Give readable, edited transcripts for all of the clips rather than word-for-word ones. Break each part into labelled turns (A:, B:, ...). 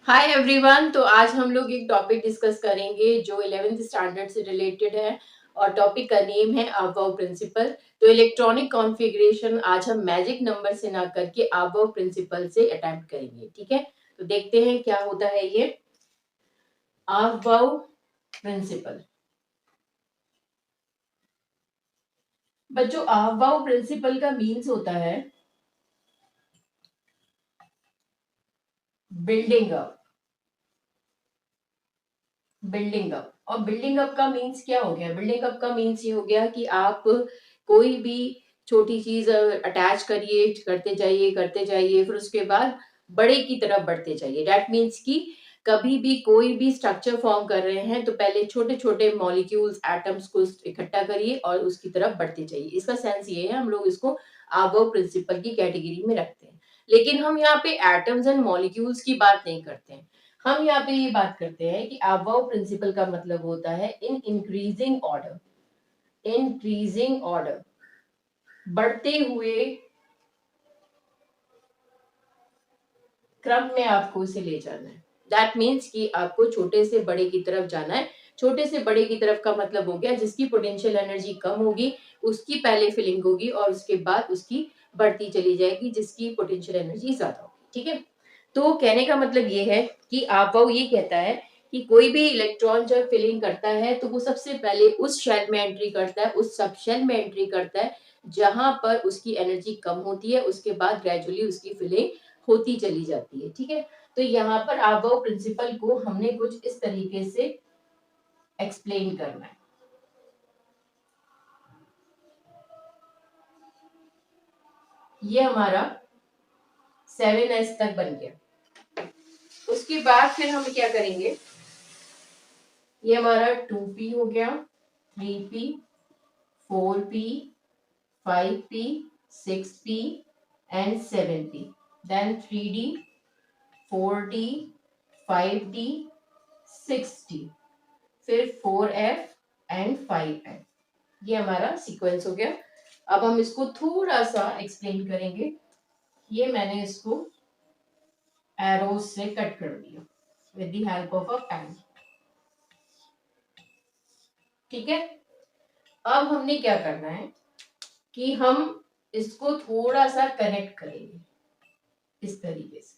A: Hi everyone. तो आज हम लोग एक टॉपिक डिस्कस करेंगे जो 11th स्टैंडर्ड से रिलेटेड है और टॉपिक का नेम है अबव प्रिंसिपल। तो इलेक्ट्रॉनिक कॉन्फ़िगरेशन आज हम मैजिक नंबर से ना करके अबव प्रिंसिपल से अटेम्प्ट करेंगे। ठीक है, तो देखते हैं क्या होता है ये अबव प्रिंसिपल। बच्चों, अबव प्रिंसिपल का मीन्स होता है बिल्डिंग अप। बिल्डिंग अप और बिल्डिंग अप का मीन्स क्या हो गया? बिल्डिंग अप का मीन्स ये हो गया कि आप कोई भी छोटी चीज अटैच करिए, करते जाइए, फिर उसके बाद बड़े की तरफ बढ़ते जाइए। दैट मीन्स कि कभी भी कोई भी स्ट्रक्चर फॉर्म कर रहे हैं तो पहले छोटे छोटे मॉलिक्यूल्स एटम्स को इकट्ठा करिए और उसकी तरफ बढ़ते जाइए। इसका सेंस ये है, हम लोग इसको आबो प्रिंसिपल की कैटेगरी में रखते हैं। लेकिन हम यहाँ पे एटम्स एंड मॉलिक्यूल्स की बात नहीं करते हैं। हम यहाँ पे ये बात करते हैं कि अबव प्रिंसिपल का मतलब होता है in increasing order. Increasing order, बढ़ते हुए क्रम में आपको इसे ले जाना है। दैट मीन्स कि आपको छोटे से बड़े की तरफ जाना है। छोटे से बड़े की तरफ का मतलब हो गया जिसकी पोटेंशियल एनर्जी कम होगी उसकी पहले फिलिंग होगी और उसके बाद उसकी बढ़ती चली जाएगी जिसकी पोटेंशियल एनर्जी ज्यादा होगी। ठीक है, तो कहने का मतलब ये है कि आप वो ये कहता है कि कोई भी इलेक्ट्रॉन जब फिलिंग करता है तो वो सबसे पहले उस शेल में एंट्री करता है, उस सब शेल में एंट्री करता है जहां पर उसकी एनर्जी कम होती है। उसके बाद ग्रेजुअली उसकी फिलिंग होती चली जाती है। ठीक है, तो यहाँ पर आबो प्रिंसिपल को हमने कुछ इस तरीके से एक्सप्लेन करना है। ये हमारा 7s तक बन गया। उसके बाद फिर हम क्या करेंगे, ये हमारा 2p हो गया, 3p, 4p, 5p, 6p and 7p, then 3d, 4d, 5d, 6d, फिर 4f and 5f। ये हमारा सीक्वेंस हो गया। अब हम इसको थोड़ा सा एक्सप्लेन करेंगे। ये मैंने इसको एरोज से कट कर दिया with the help of a pen. ठीक है, अब हमने क्या करना है कि हम इसको थोड़ा सा कनेक्ट करेंगे इस तरीके से।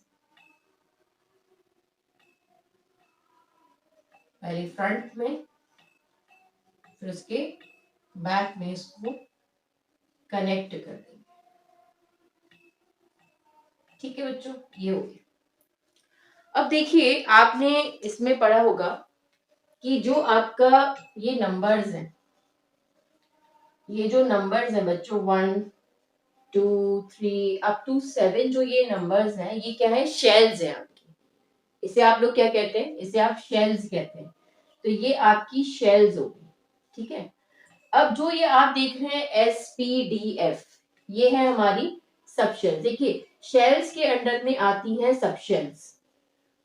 A: पहले फ्रंट में, फिर उसके बैक में इसको कनेक्ट कर देंगे। ठीक है बच्चों, ये हो गया। अब देखिए, आपने इसमें पढ़ा होगा कि जो आपका ये नंबर्स हैं, ये जो नंबर्स हैं बच्चों 1 2 3 अप टू 7, जो ये नंबर्स हैं ये क्या है? शेल्स हैं आपकी। इसे आप लोग क्या कहते हैं? इसे आप शेल्स कहते हैं। तो ये आपकी शेल्स होगी। ठीक है, अब जो ये आप देख रहे हैं SPDF, ये है हमारी सबशेल्स। देखिए, शेल्स के अंडर में आती हैं सबशेल्स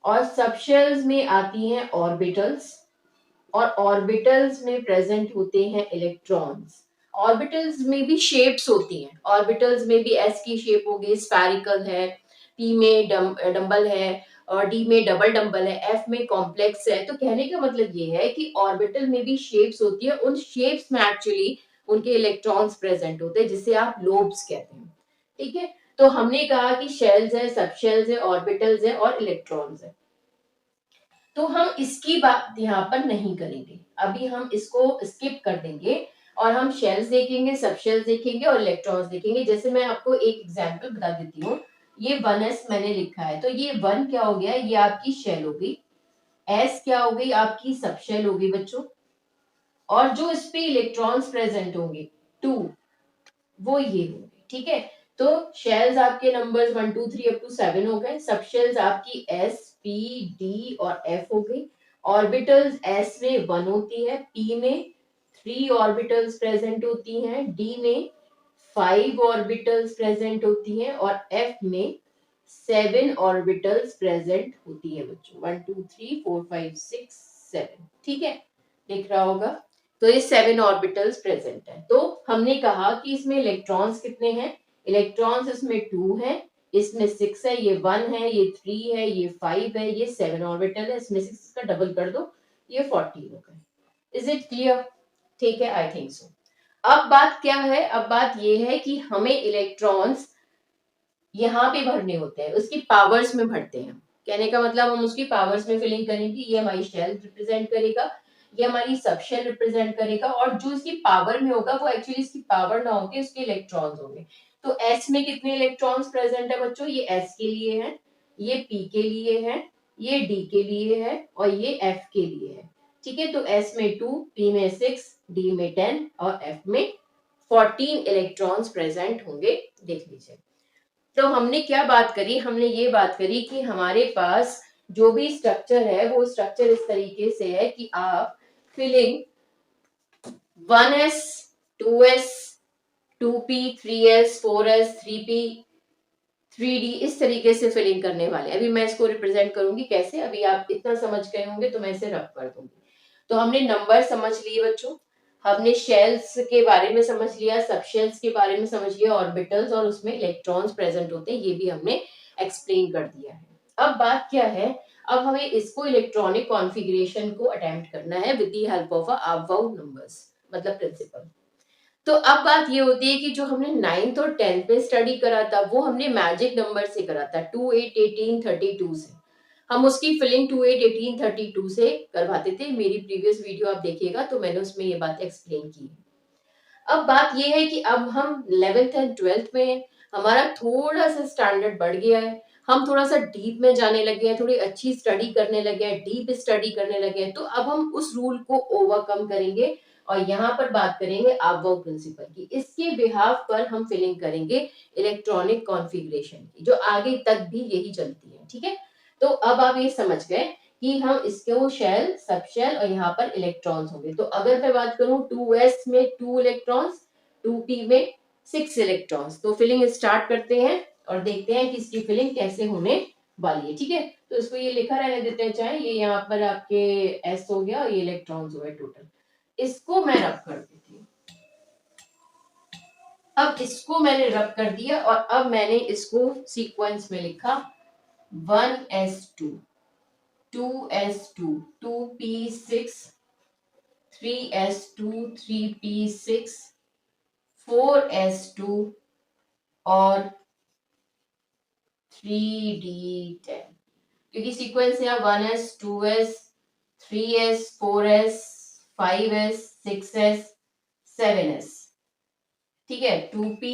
A: और सबशेल्स में आती हैं ऑर्बिटल्स और ऑर्बिटल्स में प्रेजेंट होते हैं इलेक्ट्रॉन्स। ऑर्बिटल्स में भी शेप्स होती हैं। ऑर्बिटल्स में भी एस की शेप होगी, स्फेरिकल है, पी में डंबल है और डी में डबल डंबल है, एफ में कॉम्प्लेक्स है। तो कहने का मतलब ये है कि ऑर्बिटल में भी शेप्स होती है। उन शेप्स में एक्चुअली उनके इलेक्ट्रॉन्स प्रेजेंट होते हैं जिसे आप लोब्स कहते हैं। ठीक है, तो हमने कहा कि शेल्स है, सबशेल्स है, ऑर्बिटल्स है और इलेक्ट्रॉन्स है। तो हम इसकी बात यहाँ पर नहीं करेंगे, अभी हम इसको स्किप कर देंगे और हम शेल्स देखेंगे, सब शेल्स देखेंगे और इलेक्ट्रॉन्स देखेंगे। जैसे मैं आपको एक एग्जांपल बता देती हूँ। ये 1s मैंने लिखा है, तो ये 1 क्या हो गया? ये आपकी शेल हो गई। s क्या हो गई? आपकी सब शेल हो गई बच्चों। और जो इस पे इलेक्ट्रॉन्स प्रेजेंट होंगे 2, वो ये होंगे। ठीक है, तो शेल्स आपके नंबर्स 1 2 3 अप टू 7 हो गए। सब शेल्स आपकी S P D और F हो गई। ऑर्बिटल्स S में 1 होती है, P में 3 ऑर्बिटल्स प्रेजेंट होती हैं, D में 5 ऑर्बिटल्स प्रेजेंट होती हैं और F में 7 ऑर्बिटल्स प्रेजेंट होती है बच्चों। 1 2 3 4 5 6 7। ठीक है, दिख रहा होगा। तो ये 7 ऑर्बिटल्स प्रेजेंट है। तो हमने कहा कि इसमें इलेक्ट्रॉन्स कितने हैं? इलेक्ट्रॉन्स इसमें 2 हैं, इसमें 6 है, ये 1 है, ये 3 है, ये 5 है, ये 7 ऑर्बिटल है, इसमें 6 का डबल कर दो, ये 14 हो गए। Is it clear? ठीक है, आई थिंक सो। अब बात क्या है, अब बात ये है कि हमें इलेक्ट्रॉन्स यहाँ पे भरने होते हैं, उसकी पावर्स में भरते हैं। कहने का मतलब हम उसकी पावर्स में फिलिंग करेंगे, ये हमारी शेल रिप्रेजेंट करेगा, ये हमारी सब शेल रिप्रेजेंट करेगा, और जो इसकी पावर में होगा वो एक्चुअली इसकी पावर ना होके उसके इलेक्ट्रॉन्स होंगे। तो एस में कितने इलेक्ट्रॉन्स प्रेजेंट है बच्चों? ये एस के लिए है, ये पी के लिए है, ये डी के लिए है, और ये एफ के लिए है। ठीक है, तो एस में 2, पी में 6, डी में 10 और एफ में 14 इलेक्ट्रॉन्स प्रेजेंट होंगे। देख लीजिए, तो हमने क्या बात करी, हमने ये बात करी कि हमारे पास जो भी स्ट्रक्चर है वो स्ट्रक्चर इस तरीके से है कि आप filling 1s 2s 2p 3s 4s 3p 3d इस तरीके से फिलिंग करने वाले। अभी मैं इसको रिप्रेजेंट करूंगी कैसे, अभी आप इतना समझ गए होंगे तो मैं इसे रब कर दूंगी। तो हमने नंबर समझ लिए बच्चों, हमने शेल्स के बारे में समझ लिया, सब शेल्स के बारे में समझ लिया, ऑर्बिटल्स और उसमें इलेक्ट्रॉन्स प्रेजेंट होते हैं, ये भी हमने एक्सप्लेन कर दिया है। अब बात क्या है, अब हमें इसको इलेक्ट्रॉनिक कॉन्फ़िगरेशन को अटेम्प्ट करना है with the help of about numbers, मतलब प्रिंसिपल। तो अब बात ये होती है कि जो हमने 9th और 10th में स्टडी करा था वो हमने मैजिक नंबर से करा था, 2 8 18 32 से। हम उसकी फिलिंग 2 8 18 32 से करवाते थे, मेरी प्रीवियस वीडियो आप देखिएगा तो मैंने उसमें ये बात एक्सप्लेन की है। अब बात ये है कि अब हम 11th एंड 12th में हैं, हमारा थोड़ा सा स्टैंडर्ड बढ़ गया है, हम थोड़ा सा डीप में जाने लगे हैं, थोड़ी अच्छी स्टडी करने लगे हैं, डीप स्टडी करने लगे हैं, तो अब हम उस रूल को ओवरकम करेंगे और यहाँ पर बात करेंगे अबाउट प्रिंसिपल की। इसके बिहाफ पर हम फिलिंग करेंगे इलेक्ट्रॉनिक कॉन्फ़िगरेशन की, जो आगे तक भी यही चलती है। ठीक है, तो अब आप ये समझ गए कि हम इसको शेल, सब शेल और यहाँ पर इलेक्ट्रॉन्स होंगे। तो अगर मैं बात करूं 2s में 2 इलेक्ट्रॉन्स, 2p में 6 इलेक्ट्रॉन्स, तो फिलिंग स्टार्ट करते हैं और देखते हैं कि इसकी फिलिंग कैसे होने वाली है। ठीक है, तो इसको ये लिखा रहने देते हैं, चाहे ये यहाँ पर आपके s हो गया और ये इलेक्ट्रॉन्स हो गए टोटल। इसको मैं रब कर देती हूँ। अब इसको मैंने रब कर दिया और अब मैंने इसको सीक्वेंस में लिखा 1s2 2s2 2p6 3s2 3p6 4s2 और 3d10, क्योंकि सीक्वेंस है 1s 2s 3s 4s 5s 6s 7s। ठीक है, 2p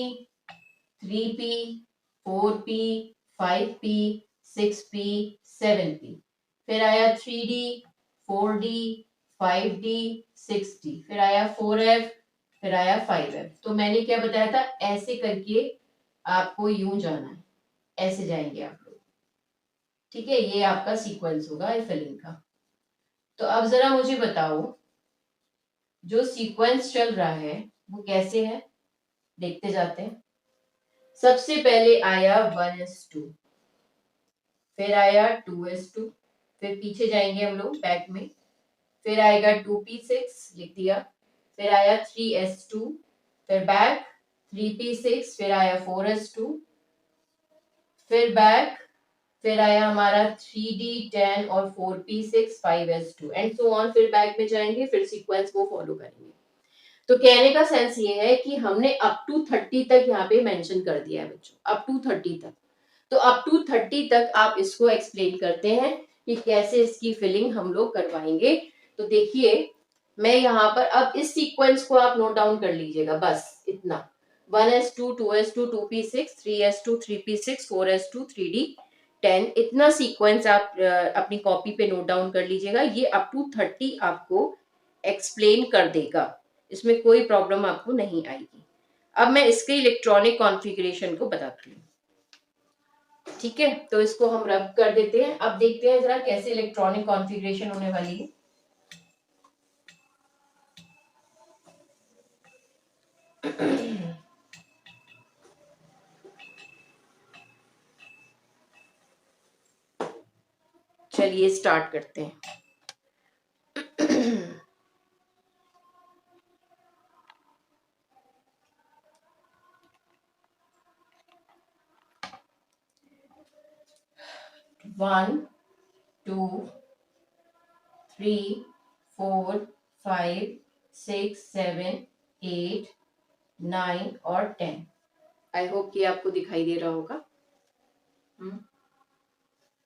A: 3p 4p 5p 6p 7p, फिर आया 3d 4d 5d 6d, फिर आया 4f, फिर आया 5f। तो मैंने क्या बताया था, ऐसे करके आपको यूं जाना है, ऐसे जाएंगे आप लोग। ठीक है, ये आपका सीक्वेंस होगा फिलिंग का। तो अब जरा मुझे बताओ, जो सीक्वेंस चल रहा है वो कैसे है, देखते जाते हैं। सबसे पहले आया 1s2, फिर आया 2s2, फिर पीछे जाएंगे हम लोग बैक में, फिर आएगा 2p6 लिख दिया, फिर आया 3s2, फिर बैक 3p6, फिर आया 4s2, फिर बैक, फिर आया हमारा 3d10 और 4p6 5s2 and so on, फिर बैक में जाएंगे, फिर सीक्वेंस को फॉलो करेंगे। तो कहने का सेंस ये है कि हमने अप टू 30 तक यहाँ पे मेंशन कर दिया है बच्चों, अप टू 30 तक। तो अप टू 30 तक आप इसको एक्सप्लेन करते हैं कि कैसे इसकी फिलिंग हम लोग करवाएंगे। तो देखिए, मैं यहाँ पर अब इस सीक्वेंस को आप नोट डाउन कर लीजिएगा, बस इतना, 1s2 2s2 2p6 3s2 3p6 4s2 3d10, इतना सीक्वेंस आप अपनी कॉपी पे नोट डाउन कर लीजिएगा। ये अप टू 30 आपको एक्सप्लेन कर देगा, इसमें कोई प्रॉब्लम आपको नहीं आएगी। अब मैं इसके इलेक्ट्रॉनिक कॉन्फ़िगरेशन को बताती हूँ। ठीक है, तो इसको हम रब कर देते हैं। अब देखते हैं जरा कैसे इलेक्ट्रॉनिक कॉन्फ़िगरेशन होने वाली है। चलिए स्टार्ट करते हैं। 1 2 3 4 5 6 7 8 9 और 10। आई होप कि आपको दिखाई दे रहा होगा।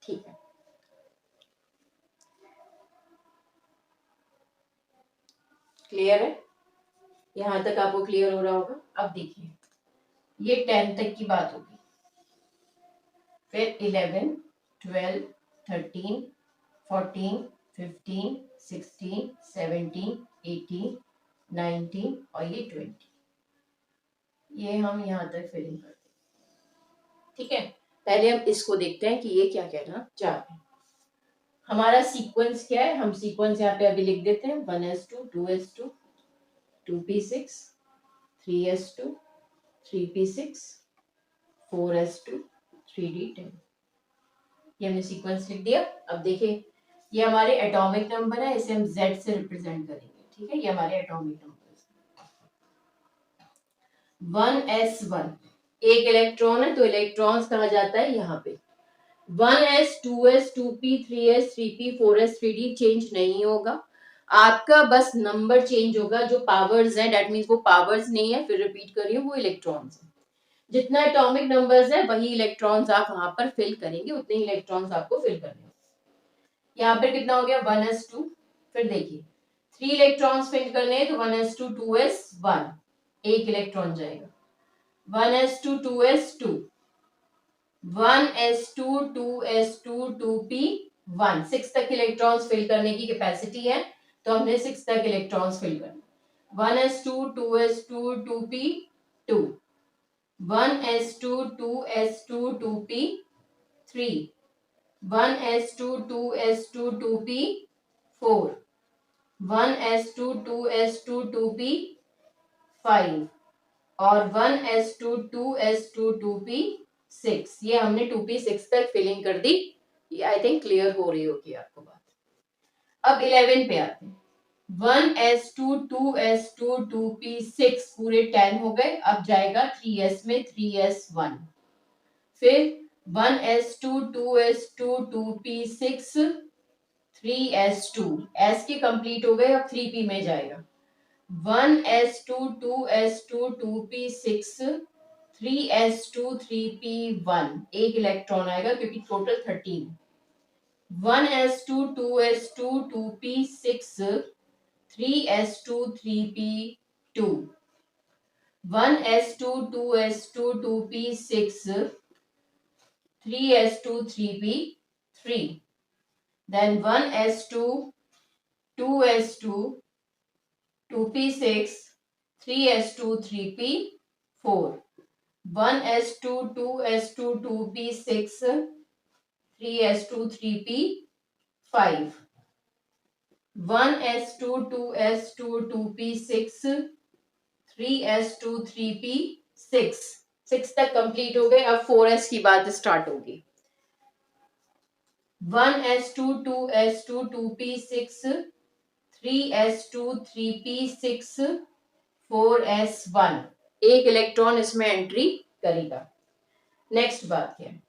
A: ठीक है, क्लियर है? यहां तक आपको क्लियर हो रहा होगा। अब देखिए, ये 10 तक की बात होगी, फिर 11 12 13 14 15 16 17 18 19 और ये 20। ये हम यहाँ तक फिलिंग करते हैं। ठीक है, पहले हम इसको देखते हैं कि ये क्या कहना चाह रहे हैं। हमारा सीक्वेंस क्या है, हम सीक्वेंस यहाँ पे अभी लिख देते हैं। 1s2 2s2 2p6 3s2 3p6 4s2 3d10। ये हमने सीक्वेंस लिख दिया। अब देखिए, ये हमारे एटॉमिक नंबर है, इसे हम Z से रिप्रेजेंट करेंगे। ठीक है, ये हमारे एटॉमिक नंबर। 1s1 एक इलेक्ट्रॉन है, तो इलेक्ट्रॉन्स कहा जाता है यहाँ पे। 1s 2s 2p 3s 3p 4s 3d change नहीं होगा, आपका बस नंबर चेंज होगा। जो पावर्स है, डेट मीन्स वो पावर्स नहीं है, फिर रिपीट कर रही हूँ, वो इलेक्ट्रॉन्स है। जितना एटॉमिक नंबर्स है वही इलेक्ट्रॉन्स आप वहां पर फिल करेंगे, उतने ही इलेक्ट्रॉन्स आपको फिल करने होंगे। यहाँ पर कितना हो गया 1s2, फिर देखिए 3 इलेक्ट्रॉन्स फिल करने हैं, तो 1s2 2s1 एक इलेक्ट्रॉन जाएगा। 1s2 2s2 1s2 2s2 2p1 6 तक इलेक्ट्रॉन्स फिल करने की कैपेसिटी है, तो हमने 6 तक इलेक्ट्रॉन्स फिल करना। 1s2 2s2 2p2 1s2 2s2 2p3 1s2 2s2 2p4 1s2 2s2 2p5 और 1s2 2s2 2p6। ये हमने 2p6 तक फिलिंग कर दी। ये आई थिंक क्लियर हो रही होगी आपको बात। अब 11 पे आते हैं। 1s2 2s2 2p6 पूरे 10 हो गए। अब जाएगा 3s में 3s1, फिर 1s2 2s2 2p6 3s2 s की कंप्लीट हो गए। अब 3p में जाएगा 1s2 2s2 2p6 3s2 3p1 एक इलेक्ट्रॉन आएगा क्योंकि total 13। 1s2 2s2 2p6 3s2 3p2 1s2 2s2 2p6 3s2 3p3 then 1s2 2s2 2p6 3s2 3p4 1s2 2s2 2p6 3s2 3p5 1s2 2s2 2p6 3s2 3p6 6 तक complete हो गए। अब 4s की बात start होगी। 1s2 2s2 2p6 3s2 3p6 4s1 एक electron इसमें entry करेगा। नेक्स्ट बात है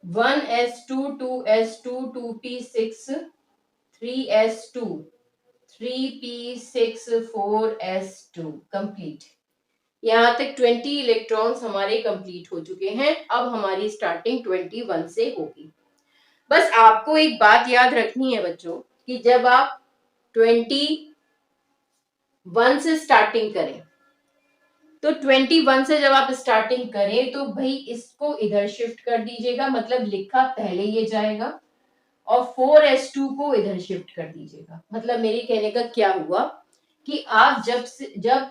A: 1s2 2s2 2p6 3s2 3p6 4s2 complete. यहाँ तक 20 इलेक्ट्रॉन्स हमारे कंप्लीट हो चुके हैं। अब हमारी स्टार्टिंग 21 से होगी। बस आपको एक बात याद रखनी है बच्चों कि जब आप 21 से स्टार्टिंग करें, तो 21 से जब आप स्टार्टिंग करें तो भाई इसको इधर शिफ्ट कर दीजिएगा, मतलब लिखा पहले ये जाएगा, और 4s2 को इधर शिफ्ट कर दीजिएगा। मतलब मेरे कहने का क्या हुआ कि आप जब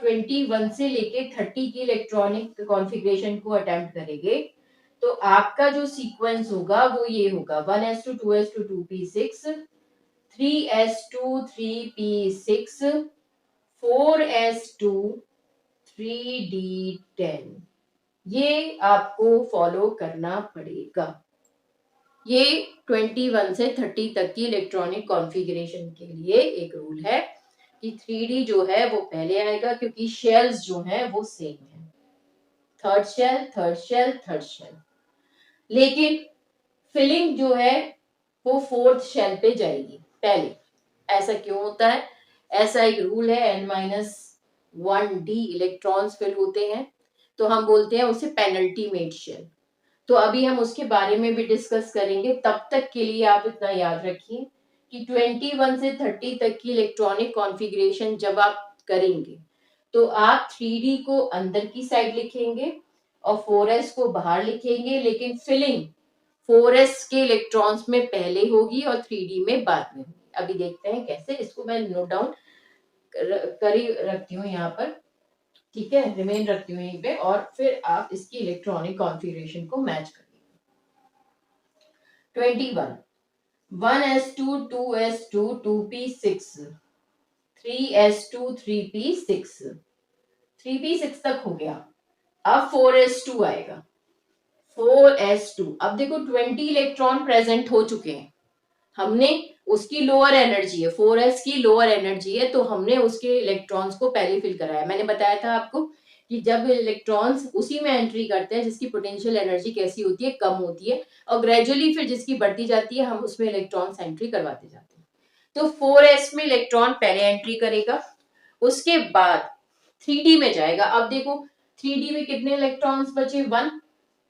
A: 21 से लेके 30 की इलेक्ट्रॉनिक कॉन्फ़िगरेशन को अटेम्प्ट करेंगे, तो आपका जो सीक्वेंस होगा वो ये होगा 1s2 2s2 2p6 3s2 3p6 4s2 3d10। ये आपको फॉलो करना पड़ेगा। ये 21 से 30 तक की इलेक्ट्रॉनिक कॉन्फ़िगरेशन के लिए एक रूल है कि 3D जो है वो पहले आएगा, क्योंकि शेल्स जो हैं वो सेम है, third shell third shell third shell. लेकिन फिलिंग जो है वो फोर्थ शेल पे जाएगी पहले। ऐसा क्यों होता है? ऐसा एक रूल है, n-1d इलेक्ट्रॉन्स फिल होते हैं तो हम बोलते हैं उसे पेनल्टीमेट शेल। तो अभी हम उसके बारे में भी डिस्कस करेंगे। तब तक के लिए आप इतना याद रखिए कि 21 से 30 तक की इलेक्ट्रॉनिक कॉन्फ़िगरेशन जब आप करेंगे तो आप 3D को अंदर की साइड लिखेंगे और 4s को बाहर लिखेंगे, लेकिन फिलिंग 4s के इलेक्ट्रॉन्स में पहले होगी और 3D में बाद में होगी। अभी देखते हैं कैसे। इसको मैं नोट डाउन करी रखती हूँ यहाँ पर, ठीक है, रिमेन रखती हूँ यहीं पे, और फिर आप इसकी इलेक्ट्रॉनिक कॉन्फ़िगरेशन को मैच करिए। 21 1s2 2s2 2p6 3s2 3p6 3p6 तक हो गया। अब 4s2 आएगा। 4s2, अब देखो 20 इलेक्ट्रॉन प्रेजेंट हो चुके हैं। हमने उसकी लोअर एनर्जी है, 4s की लोअर एनर्जी है, तो हमने उसके इलेक्ट्रॉन्स को पहले फिल कराया। मैंने बताया था आपको कि जब इलेक्ट्रॉन्स उसी में एंट्री करते हैं जिसकी पोटेंशियल एनर्जी कैसी होती है, कम होती है, और ग्रेजुअली फिर जिसकी बढ़ती जाती है हम उसमें इलेक्ट्रॉन्स एंट्री करवाते जाते हैं। तो 4s में इलेक्ट्रॉन पहले एंट्री करेगा, उसके बाद 3D में जाएगा। अब देखो 3D में कितने इलेक्ट्रॉन्स बचे? 1,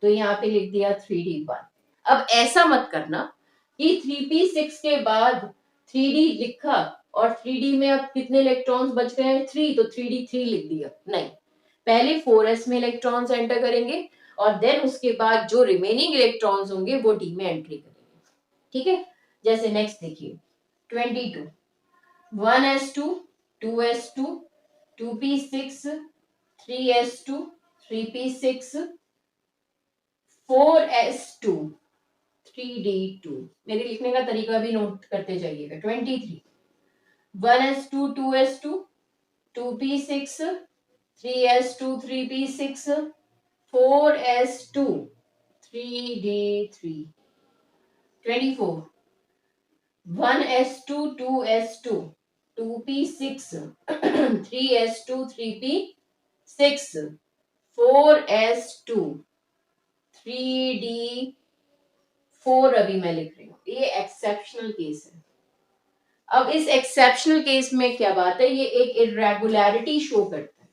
A: तो यहाँ पे लिख दिया 3d1। अब ऐसा मत करना कि 3p6 के बाद 3d लिखा और 3d में अब कितने इलेक्ट्रॉन्स बच गए हैं? 3, तो 3d3 लिख दिया। नहीं, पहले 4s में इलेक्ट्रॉन्स एंटर करेंगे और देन उसके बाद जो रिमेनिंग इलेक्ट्रॉन्स होंगे वो d में एंट्री करेंगे, ठीक है। जैसे नेक्स्ट देखिए 22 1s2 2s2 2p6 3s2 3p6 4s2 3d2। मेरे लिखने का तरीका भी नोट करते जाइएगा। 23 1s2 2s2 2p6 3s2 3p6 4s2 3d3। 24 1s2 2s2 2p6 3s2 3p6 4s2 3d4। अभी मैं लिख रही हूँ, ये एक्सेप्शनल केस है। अब इस एक्सेप्शनल केस में क्या बात है, ये एक इरेगुलरिटी शो करता है।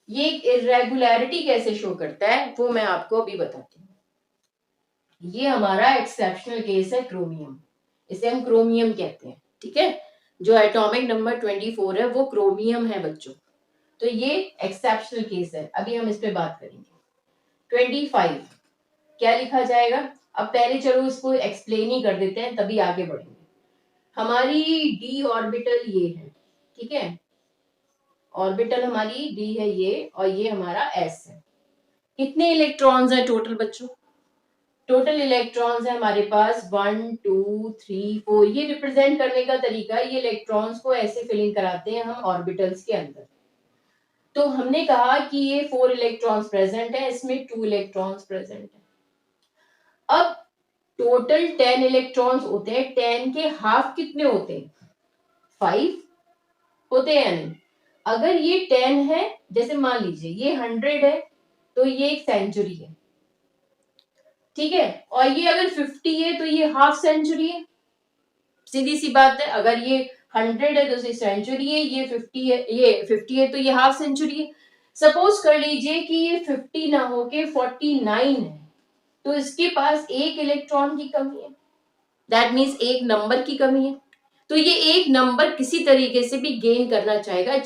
A: ये एक इरेगुलरिटी कैसे शो करता है वो मैं आपको अभी बताती हूँ। ये हमारा एक्सेप्शनल केस है क्रोमियम, इसे हम क्रोमियम कहते हैं, ठीक है। जो एटॉमिक नंबर 24 है वो क्रोमियम है बच्चों। तो ये एक्सेप्शनल केस है, अभी हम इस पे बात करेंगे। 25 क्या लिखा जाएगा? अब पहले चलो इसको एक्सप्लेन ही कर देते हैं तभी आगे बढ़ेंगे। हमारी डी ऑर्बिटल ये है, ठीक है, ऑर्बिटल हमारी डी है ये, और ये हमारा एस है। कितने इलेक्ट्रॉन्स हैं टोटल बच्चों? टोटल इलेक्ट्रॉन्स है हमारे पास 1 2 3 4। ये रिप्रेजेंट करने का तरीका, ये इलेक्ट्रॉन्स को ऐसे फिलिंग कराते हैं हम ऑर्बिटल्स के अंदर। तो हमने कहा कि ये 4 इलेक्ट्रॉन्स प्रेजेंट है, इसमें 2 इलेक्ट्रॉन्स प्रेजेंट है। अब टोटल 10 इलेक्ट्रॉन्स होते हैं, 10 के हाफ कितने होते हैं? 5 होते हैं नहीं। अगर ये 10 है, जैसे मान लीजिए ये 100 है तो ये एक सेंचुरी है, ठीक है, और ये अगर 50 है तो ये हाफ सेंचुरी है। सीधी सी बात है, अगर ये 100 है तो ये सेंचुरी है, ये 50 है, ये 50 है तो ये हाफ सेंचुरी है। सपोज कर लीजिए कि ये 50 ना होके 49 है, तो इसके पास एक इलेक्ट्रॉन की कमी है, दैट मीन्स एक नंबर की कमी है। तो ये एक नंबर किसी तरीके से भी गेन करना चाहेगा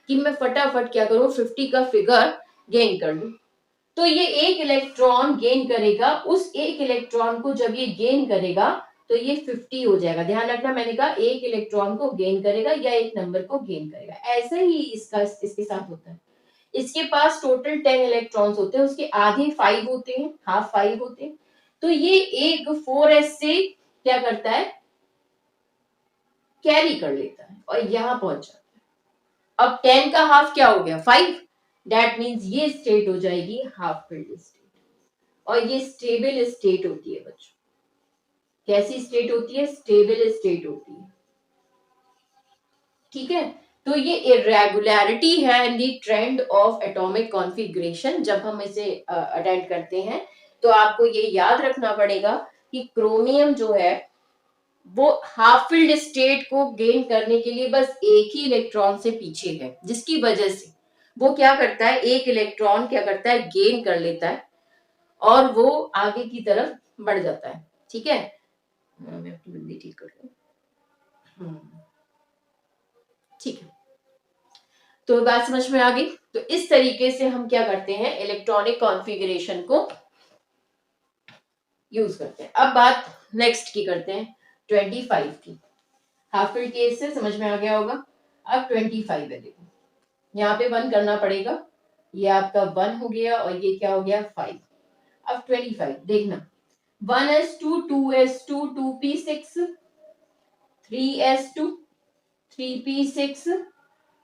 A: कि मैं फटाफट क्या करूं, 50 का फिगर गेन कर लूं। तो ये एक इलेक्ट्रॉन गेन करेगा, उस एक इलेक्ट्रॉन को जब ये गेन करेगा तो ये 50 हो जाएगा। ध्यान रखना, मैंने कहा एक इलेक्ट्रॉन को गेन करेगा या एक नंबर को गेन करेगा। ऐसे ही इसके साथ होता है। इसके पास टोटल 10 इलेक्ट्रॉन्स होते हैं, उसके आधे 5 होते हैं, हाफ 5 होते हैं। तो ये एक 4s से क्या करता है, कैरी कर लेता है और यहां पहुंच जाता है। अब 10 का हाफ क्या हो गया? 5। दैट मीन्स ये स्टेट हो जाएगी हाफ फिल्ड स्टेट, और ये स्टेबल स्टेट होती है बच्चों। कैसी स्टेट होती है? स्टेबल स्टेट होती है, ठीक है। तो ये इरेगुलरिटी है in the trend of atomic configuration. जब हम इसे अटेंड करते हैं तो आपको ये याद रखना पड़ेगा कि क्रोमियम जो है वो हाफ फिल्ड स्टेट को गेन करने के लिए बस एक ही इलेक्ट्रॉन से पीछे है, जिसकी वजह से वो क्या करता है, एक इलेक्ट्रॉन क्या करता है, गेन कर लेता है और वो आगे की तरफ बढ़ जाता है। ठीक है, मैं अपनी बिंदी ठीक कर लूं। ठीक है, तो बात समझ में आ गई। तो इस तरीके से हम क्या करते हैं, इलेक्ट्रॉनिक कॉन्फ़िगरेशन को यूज करते हैं। अब बात नेक्स्ट की करते हैं 25 की। हाफ फिल्ड केस से समझ में आ गया होगा। अब 25 है, देखो यहाँ पे 1 करना पड़ेगा, ये आपका 1 हो गया और ये क्या हो गया 5। अब 25 देखना, 1s2 2s2 2p6 3s2 3p6।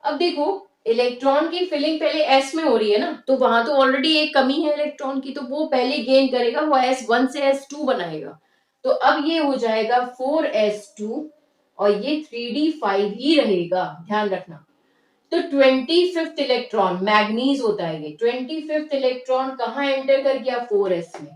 A: अब देखो इलेक्ट्रॉन की फिलिंग पहले s में हो रही है ना, तो वहां तो ऑलरेडी एक कमी है इलेक्ट्रॉन की, तो वो पहले गेन करेगा, वो s1 से s2 बनाएगा। तो अब ये हो जाएगा 4s2 और ये 3d5 ही रहेगा, ध्यान रखना। तो 25th इलेक्ट्रॉन मैग्नीज होता है ये, 25th इलेक्ट्रॉन कहाँ एंटर कर गया, 4s में।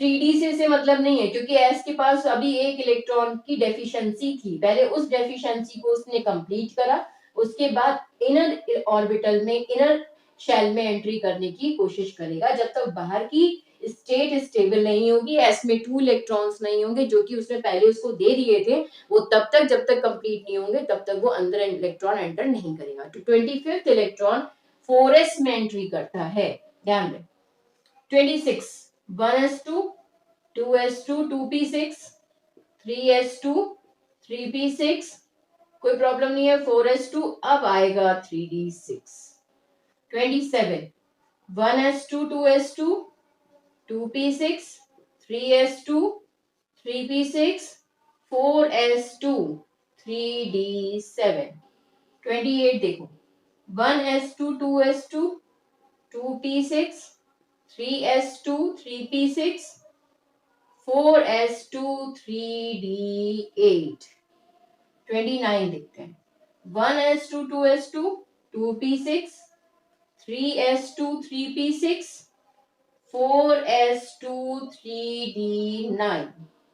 A: 3d से मतलब नहीं है, क्योंकि s के पास अभी एक इलेक्ट्रॉन की डेफिशिएंसी थी, पहले उस डेफिशिएंसी को उसने कंप्लीट करा, उसके बाद इनर ऑर्बिटल में, इनर शेल में एंट्री करने की कोशिश करेगा। जब तक बाहर की स्टेट स्टेबल नहीं होगी, s में 2 इलेक्ट्रॉन्स नहीं होंगे जो कि उसने पहले उसको दे दिए थे, वो तब तक जब तक कंप्लीट नहीं होंगे तब तक वो अंदर इलेक्ट्रॉन एंटर नहीं करेगा। तो 25th इलेक्ट्रॉन 4s में एंट्री करता है, ध्यान दें। 26 1s2 2s2 2p6 3s2 3p6, कोई प्रॉब्लम नहीं है। 4s2 अब आएगा 3d6। 27 1s2 2s2 2p6 3s2 3p6 4s2 3d7। 28 देखो, 1s2 2s2 2p6 3s2 3p6 4s2 3d8। 29 देखते हैं, 1s2 2s2 2p6 3s2 3p6 4s2 3d9।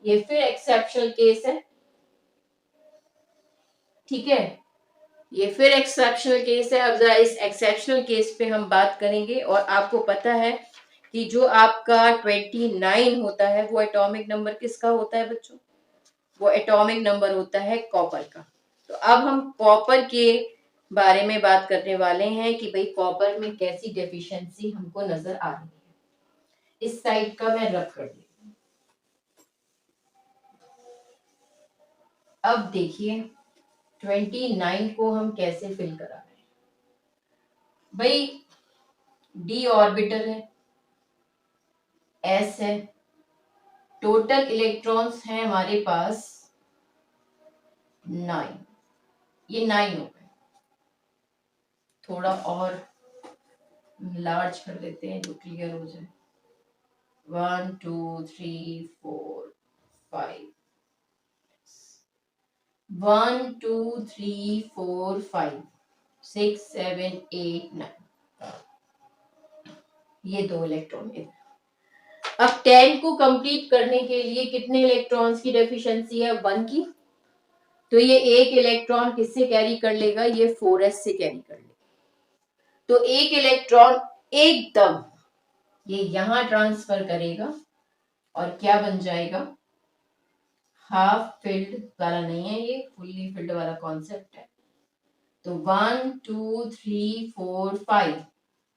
A: ये फिर एक्सेप्शनल केस है, ठीक है, ये फिर एक्सेप्शनल केस है। अब जरा इस एक्सेप्शनल केस पे हम बात करेंगे। और आपको पता है कि जो आपका 29 होता है वो एटॉमिक नंबर किसका होता है बच्चों, वो एटॉमिक नंबर होता है कॉपर का। तो अब हम कॉपर के बारे में बात करने वाले हैं कि भाई कॉपर में कैसी डेफिशिएंसी हमको नजर आ रही है। इस साइड का मैं रब कर दी। अब देखिए 29 को हम कैसे फिल करा रहे हैं। भाई डी ऑर्बिटल है, एस है, टोटल इलेक्ट्रॉन्स हैं हमारे पास 9। ये 9 हो गए, थोड़ा और लार्ज कर देते हैं जो क्लियर हो जाए। 1 2 3 4 5 1 2 3 4 5 6 7 8 9, ये 2 इलेक्ट्रॉन है। अब 10 को कंप्लीट करने के लिए कितने इलेक्ट्रॉन्स की डेफिशिएंसी है, 1 की। तो ये एक इलेक्ट्रॉन किससे कैरी कर लेगा, ये 4s से कैरी कर लेगा। तो एक इलेक्ट्रॉन एकदम ये यहां ट्रांसफर करेगा और क्या बन जाएगा, हाफ फिल्ड वाला नहीं है, ये फुल्ली फिल्ड वाला कॉन्सेप्ट है। तो 1 2 3 4 5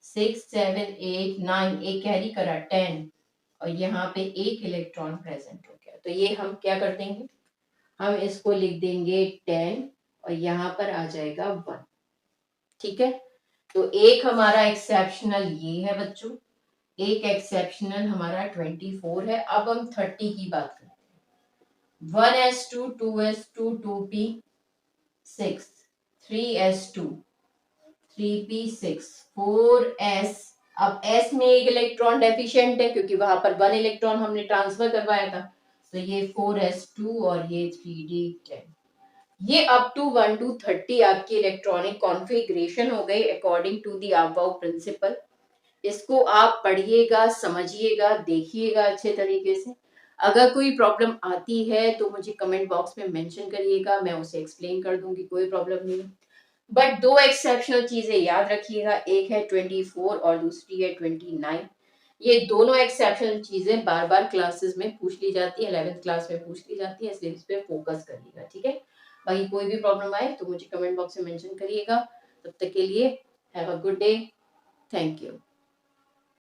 A: 6 7 8 9, एक कैरी करा 10 और यहाँ पे एक इलेक्ट्रॉन प्रेजेंट हो गया। तो ये हम क्या कर देंगे, हम इसको लिख देंगे 10 और यहाँ पर आ जाएगा 1। ठीक है, तो एक हमारा एक्सेप्शनल ये है बच्चों, एक एक्सेप्शनल हमारा 24 है। अब हम 30 की बात करते हैं। 1s2 2s2 2p6 3s2 3p6 4s। अब s में एक इलेक्ट्रॉन डेफिशिएंट है क्योंकि वहां पर 1 इलेक्ट्रॉन हमने ट्रांसफर करवाया था, तो ये 4s2 और ये 3d10। ये अप टू 1 to 30 आपकी इलेक्ट्रॉनिक कॉन्फ़िगरेशन हो गई according to the above principle. इसको आप पढ़िएगा, समझिएगा, देखिएगा अच्छे तरीके से। अगर कोई प्रॉब्लम आती है तो मुझे कमेंट बॉक्स में मेंशन करिएगा, मैं उसे एक्सप्लेन कर दूंगी, कोई प्रॉब्लम नहीं। बट दो एक्सेप्शनल चीजें याद रखिएगा, एक है 24 और दूसरी है 29। ये दोनों एक्सेप्शनल चीजें बार बार क्लासेस में पूछ ली जाती है, 11th क्लास में पूछ ली जाती है, इसलिए इस पे फोकस करिएगा, ठीक है। बाकी कोई भी प्रॉब्लम आए तो मुझे कमेंट बॉक्स में मेंशन करिएगा। तब तक के लिए have a good day, thank you.